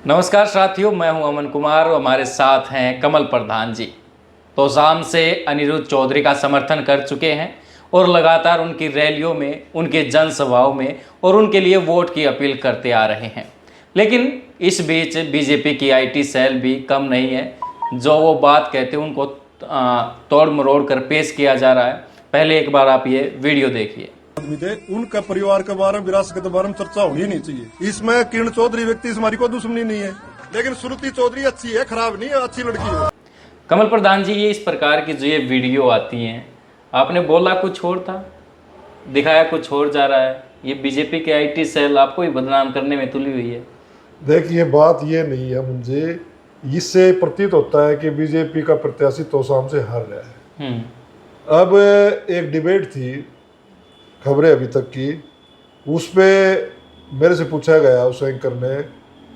नमस्कार साथियों, मैं हूं अमन कुमार और हमारे साथ हैं कमल प्रधान जी। तो शाम से अनिरुद्ध चौधरी का समर्थन कर चुके हैं और लगातार उनकी रैलियों में, उनके जनसभाओं में और उनके लिए वोट की अपील करते आ रहे हैं। लेकिन इस बीच बीजेपी की आईटी सेल भी कम नहीं है। जो वो बात कहते हैं उनको तोड़ मरोड़ कर पेश किया जा रहा है। पहले एक बार आप ये वीडियो देखिए। आदमी थे, उनका परिवार के बारे में, विरासत के बारे में चर्चा होनी नहीं चाहिए। इसमें किरण चौधरी व्यक्ति से हमारी कोई दुश्मनी नहीं है, लेकिन श्रुति चौधरी अच्छी है, खराब नहीं है, अच्छी लड़की है। कमल प्रधान जी, ये इस प्रकार की जो ये वीडियो आती हैं, आपने बोला कुछ और था, दिखाया कुछ और जा रहा है। ये बीजेपी के आईटी सेल आपको ही बदनाम करने में तुली हुई है। देखिए, बात ये नहीं है, मुझे इससे प्रतीत होता है कि बीजेपी का प्रत्याशी तोशाम से हार रहा है। अब एक डिबेट थी खबरें अभी तक की, उस पर मेरे से पूछा गया उस एंकर ने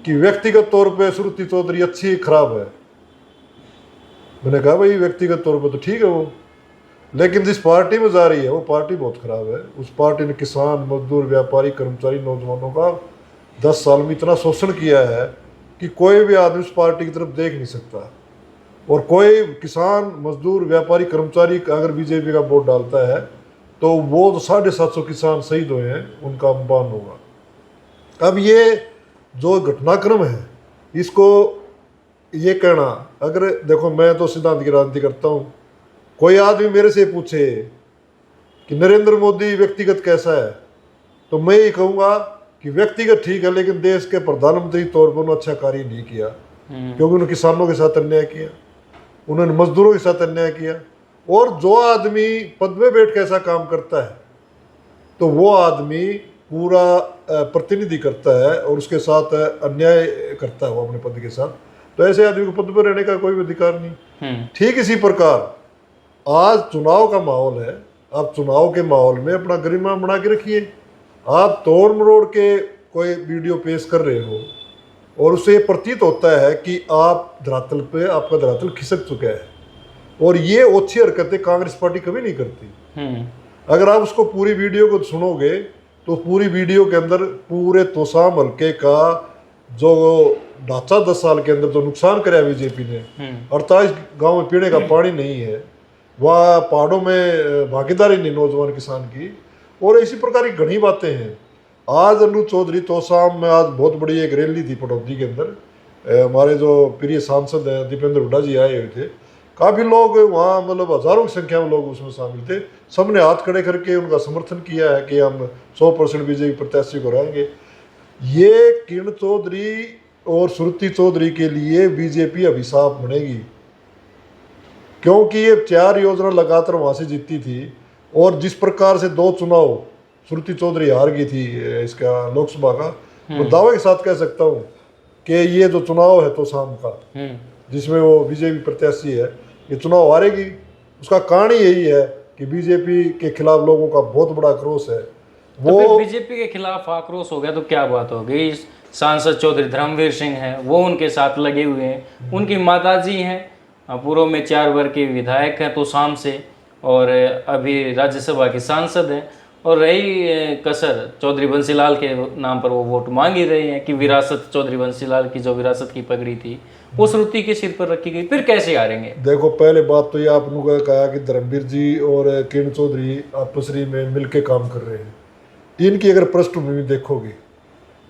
कि व्यक्तिगत तौर पे श्रुति चौधरी अच्छी खराब है। मैंने कहा भाई व्यक्तिगत तौर पे तो ठीक है वो, लेकिन जिस पार्टी में जा रही है वो पार्टी बहुत खराब है। उस पार्टी ने किसान, मजदूर, व्यापारी, कर्मचारी, नौजवानों का 10 साल में इतना शोषण किया है कि कोई भी आदमी उस पार्टी की तरफ देख नहीं सकता। और कोई किसान, मजदूर, व्यापारी, कर्मचारी अगर बीजेपी का वोट डालता है तो वो 750 किसान शहीद हुए हैं, उनका अपमान होगा। अब ये जो घटनाक्रम है, इसको ये कहना, अगर देखो मैं तो सिद्धांत की राजनीति करता हूँ, कोई आदमी मेरे से पूछे कि नरेंद्र मोदी व्यक्तिगत कैसा है, तो मैं ये कहूँगा कि व्यक्तिगत ठीक है, लेकिन देश के प्रधानमंत्री तौर पर उन्होंने अच्छा कार्य नहीं किया, क्योंकि उन्होंने किसानों के साथ अन्याय किया, उन्होंने मजदूरों के साथ अन्याय किया। और जो आदमी पद में बैठ के ऐसा काम करता है तो वो आदमी पूरा प्रतिनिधि करता है और उसके साथ अन्याय करता है वो अपने पद के साथ, तो ऐसे आदमी को पद पर रहने का कोई अधिकार नहीं। ठीक इसी प्रकार आज चुनाव का माहौल है, आप चुनाव के माहौल में अपना गरिमा बना के रखिए। आप तोड़ मरोड़ के कोई वीडियो पेश कर रहे हो और उससे प्रतीत होता है कि आप धरातल पे, आपका धरातल खिसक चुका है, और ये अच्छी हरकतें कांग्रेस पार्टी कभी नहीं करती। अगर आप उसको पूरी वीडियो को सुनोगे तो पूरी वीडियो के अंदर पूरे तोशाम हल्के का जो ढांचा 10 साल के अंदर जो नुकसान कराया बीजेपी ने, 48 गांव में पीने का पानी नहीं है, वहाँ पहाड़ों में भागीदारी नहीं नौजवान किसान की, और इसी प्रकार की घनी बातें हैं। आज अनिरुद्ध चौधरी तोशाम में आज बहुत बड़ी एक रैली थी पटौदी के अंदर, हमारे जो प्रिय सांसद हैं दीपेंद्र हुड्डा जी आए हुए थे, काफ़ी लोग वहाँ, मतलब हज़ारों की संख्या में लोग उसमें शामिल थे। सबने हाथ खड़े करके उनका समर्थन किया है कि हम 100% बीजेपी प्रत्याशी को रहेंगे। ये किरण चौधरी और श्रुति चौधरी के लिए बीजेपी अभिशाप बनेगी, क्योंकि ये 4 योजना लगातार वहाँ से जीती थी, और जिस प्रकार से 2 चुनाव श्रुति चौधरी हार गई थी इसका लोकसभा का, मैं दावे के साथ कह सकता हूँ कि ये जो चुनाव है तो शाम का, जिसमें वो बीजेपी प्रत्याशी है, ये चुनाव हारेगी। उसका कारण यही है कि बीजेपी के खिलाफ लोगों का बहुत बड़ा आक्रोश है। वो तो बीजेपी के खिलाफ आक्रोश हो गया तो क्या बात हो गई। सांसद चौधरी धर्मवीर सिंह हैं, वो उनके साथ लगे हुए हैं, उनकी माताजी हैं, पूर्व में 4 बार के विधायक हैं तोशाम से, और अभी राज्यसभा के सांसद हैं, और रही कसर चौधरी बंसीलाल के नाम पर वो वोट मांग ही रहे हैं कि विरासत, चौधरी बंसीलाल की जो विरासत की पगड़ी थी वो श्रुति के सिर पर रखी गई, फिर कैसे हारेंगे। देखो, पहले बात तो ये आपने कहा कि धर्मवीर जी और किरण चौधरी आपस में मिलकर काम कर रहे हैं। इनकी अगर पृष्ठभूमि देखोगे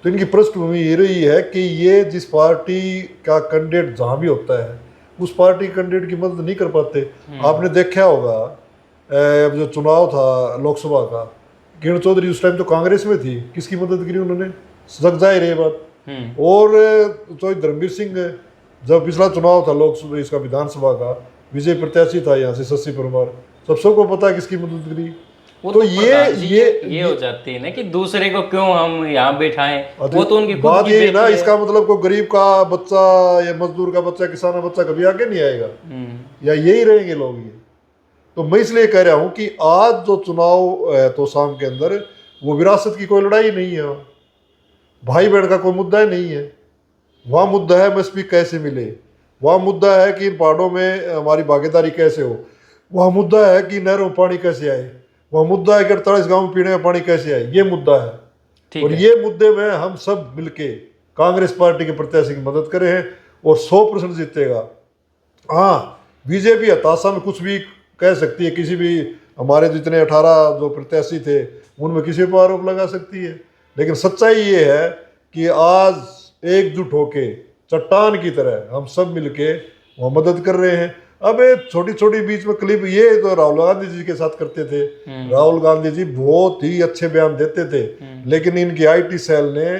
तो इनकी पृष्ठभूमि ये रही है कि ये जिस पार्टी का कैंडिडेट जहाँ भी होता है उस पार्टी कैंडिडेट की मदद नहीं कर पाते। आपने देखा होगा जो चुनाव था लोकसभा का, किरण चौधरी उस टाइम तो कांग्रेस में थी, किसकी मदद करी उन्होंने, सक जाहिर है बात। और तो धर्मवीर सिंह जब पिछला चुनाव था लोकसभा इसका विधानसभा का, विजय प्रत्याशी था यहाँ से शशि परमार, सबको पता है किसकी मदद करी। तो ये हो जाती है ना कि दूसरे को क्यों हम यहाँ बैठाएं, वो तो उनकी बात ये है ना। इसका मतलब कोई गरीब का बच्चा या मजदूर का बच्चा, किसान का बच्चा कभी आगे नहीं आएगा, या यही रहेंगे लोग ये। तो मैं इसलिए कह रहा हूँ कि आज जो चुनाव है तोशाम के अंदर, वो विरासत की कोई लड़ाई नहीं है, भाई बहन का कोई मुद्दा नहीं है। वहाँ मुद्दा है एमएसपी कैसे मिले, वहाँ मुद्दा है कि इन पहाड़ों में हमारी भागीदारी कैसे हो, वहाँ मुद्दा है कि नहरों में पानी कैसे आए, वहाँ मुद्दा है कि 48 गाँव में पीने का पानी कैसे आए, ये मुद्दा है। और ये मुद्दे में हम सब मिलके कांग्रेस पार्टी के प्रत्याशी की मदद करे हैं और 100% जीतेगा। हाँ, बीजेपी हताशा में कुछ भी कह सकती है, किसी भी हमारे जितने 18 जो प्रत्याशी थे उनमें किसी पर आरोप लगा सकती है, लेकिन सच्चाई ये है कि आज एकजुट होके चट्टान की तरह हम सब मिलके वहाँ मदद कर रहे हैं। अब ये छोटी छोटी बीच में क्लिप ये तो राहुल गांधी जी के साथ करते थे। राहुल गांधी जी बहुत ही अच्छे बयान देते थे, लेकिन इनकी आईटी सेल ने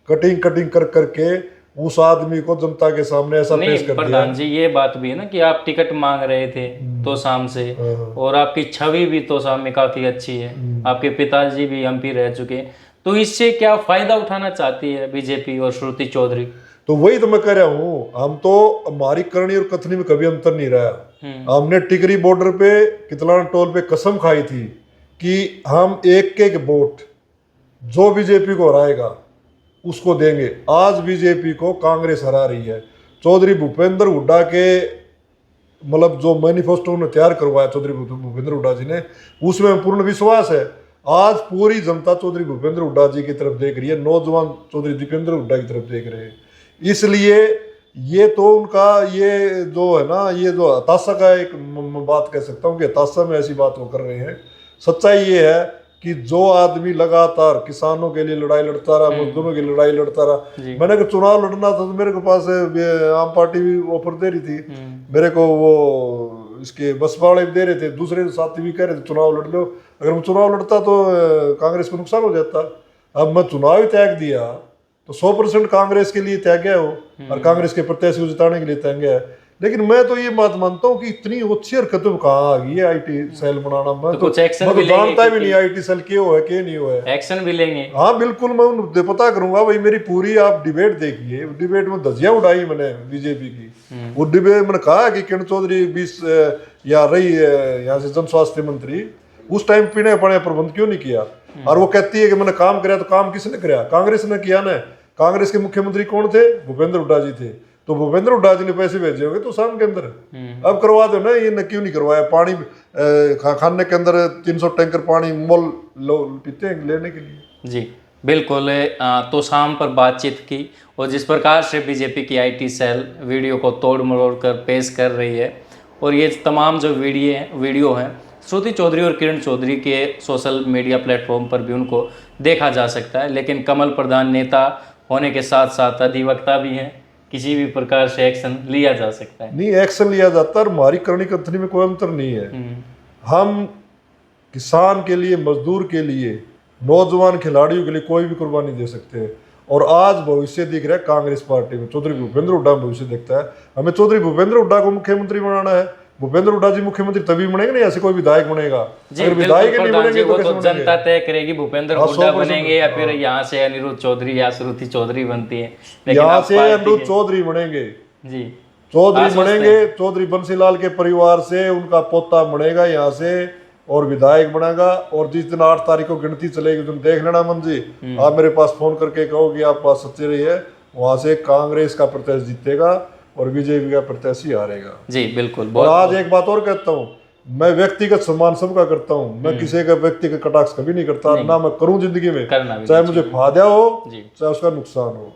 कटिंग कर करके उस आदमी को जनता के सामने ऐसा पेश कर दिया। प्रधान जी, ये बात भी है ना कि आप टिकट मांग रहे थे तोसाम से, और आपकी छवि भी तोसाम में काफी अच्छी है, आपके पिताजी भी एमपी रह चुके हैं, तो इससे क्या फायदा उठाना चाहती है बीजेपी और श्रुति चौधरी? तो वही तो मैं कह रहा हूँ, हम तो हमारी करनी और कथनी में कभी अंतर नहीं रहा। हमने टिकरी बॉर्डर पे कितलान टोल पे कसम खाई थी कि हम एक वोट जो बीजेपी को हराएगा उसको देंगे। आज बीजेपी को कांग्रेस हरा रही है। चौधरी भूपेंद्र हुड्डा के मतलब जो मैनिफेस्टो उन्होंने तैयार करवाया चौधरी भूपेंद्र हुड्डा जी ने, उसमें पूर्ण विश्वास है। आज पूरी जनता चौधरी भूपेंद्र हुड्डा जी की तरफ देख रही है, नौजवान चौधरी दीपेंद्र हुड्डा की तरफ देख रहे हैं। इसलिए ये तो उनका ये जो है ना, ये जो हताशा का एक बात कह सकता हूँ कि हताशा में ऐसी बात वो कर रहे हैं। सच्चाई ये है कि जो आदमी लगातार किसानों के लिए लड़ाई लड़ता रहा, मजदूरों की लड़ाई लड़ता रहा, मैंने कहा चुनाव लड़ना था तो मेरे को पास आम पार्टी भी ऑफर दे रही थी, मेरे को वो इसके बसपा वाले भी दे रहे थे, दूसरे साथी भी कह रहे थे चुनाव लड़ लो। अगर मैं चुनाव लड़ता तो कांग्रेस को नुकसान हो जाता। अब मैं चुनाव ही त्याग दिया तो 100% कांग्रेस के लिए त्याग गया हो और कांग्रेस के प्रत्याशी को जिताने के लिए त्याग गया है। लेकिन मैं तो ये बात मानता हूँ कि इतनी अच्छी हरकतों कहाँ आ गई है आईटी सेल बनाना। मैं तो जानता भी नहीं आईटी सेल क्यों है क्या नहीं हुआ है। एक्शन भी लेंगे? हाँ बिल्कुल, मैं पता करूंगा भाई। मेरी पूरी आप डिबेट देखिए, डिबेट में धज्जियां उड़ाई मैंने बीजेपी की। वो डिबेट मैंने कहा कि किरण चौधरी 20 या रही यहाँ से जन स्वास्थ्य मंत्री, उस टाइम पीने पानी प्रबंध क्यों नहीं किया? और वो कहती है कि मैंने काम कराया, तो काम किसने कराया? कांग्रेस ने किया ना। कांग्रेस के मुख्यमंत्री कौन थे? भूपेंद्र हुड्डा जी थे। तो भूपेंद्र हुड्डा जी ने पैसे भेजे होंगे तो शाम के अंदर अब करवा दो ना। ये क्यों नहीं करवाया? पानी खाने के अंदर 300 टैंकर पानी मोल पीते हैं लेने के लिए। जी बिल्कुल। तो शाम पर बातचीत की और जिस प्रकार से बीजेपी की आईटी सेल वीडियो को तोड़ मरोड़ कर पेश कर रही है, और ये तमाम जो वीडियो हैं श्रुति चौधरी और किरण चौधरी के सोशल मीडिया प्लेटफॉर्म पर भी उनको देखा जा सकता है। लेकिन कमल प्रधान नेता होने के साथ साथ अधिवक्ता भी हैं, किसी भी प्रकार से एक्शन लिया जा सकता है। नहीं, एक्शन लिया जाता है। हमारी करनी कथनी में कोई अंतर नहीं है। हम किसान के लिए, मजदूर के लिए, नौजवान खिलाड़ियों के लिए कोई भी कुर्बानी दे सकते हैं। और आज भविष्य दिख रहा है कांग्रेस पार्टी में, चौधरी भूपेंद्र हुड्डा भविष्य देखता है। हमें चौधरी भूपेंद्र हुड्डा को मुख्यमंत्री बनाना है। भूपेंद्र हुड्डा जी मुख्यमंत्री तभी बनेंगे नहीं ऐसे कोई विधायक बनेगा। अगर विधायक नहीं बनेंगे तो जनता तय करेगी भूपेंद्र हुड्डा बनेंगे या फिर यहाँ से अनिरुद्ध चौधरी या श्रुति चौधरी बनती है। यहाँ से अनिरुद्ध चौधरी बनेंगे जी, चौधरी बनेंगे। चौधरी बंसीलाल के परिवार से उनका पोता बनेगा यहाँ से और विधायक बनेगा। और जिस दिन 8 तारीख को गिनती चलेगी तुम देख लेना मन जी, आप मेरे पास फोन करके कहो कि आप बात सच्ची रही है, वहां से कांग्रेस का प्रत्याशी जीतेगा और बीजेपी का प्रत्याशी हारेगा। जी बिल्कुल। और आज एक बात और कहता हूँ, मैं व्यक्तिगत सम्मान सबका करता हूँ। मैं किसी का व्यक्तिगत कटाक्ष कभी नहीं करता, ना मैं करूँ जिंदगी में, चाहे मुझे फायदा हो चाहे उसका नुकसान हो।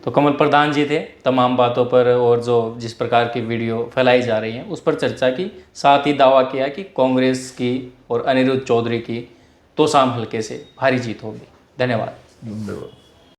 तो कमल प्रधान जी थे तमाम बातों पर, और जो जिस प्रकार की वीडियो फैलाई जा रही हैं उस पर चर्चा की, साथ ही दावा किया कि कांग्रेस की और अनिरुद्ध चौधरी की तोसाम हल्के से भारी जीत होगी। धन्यवाद।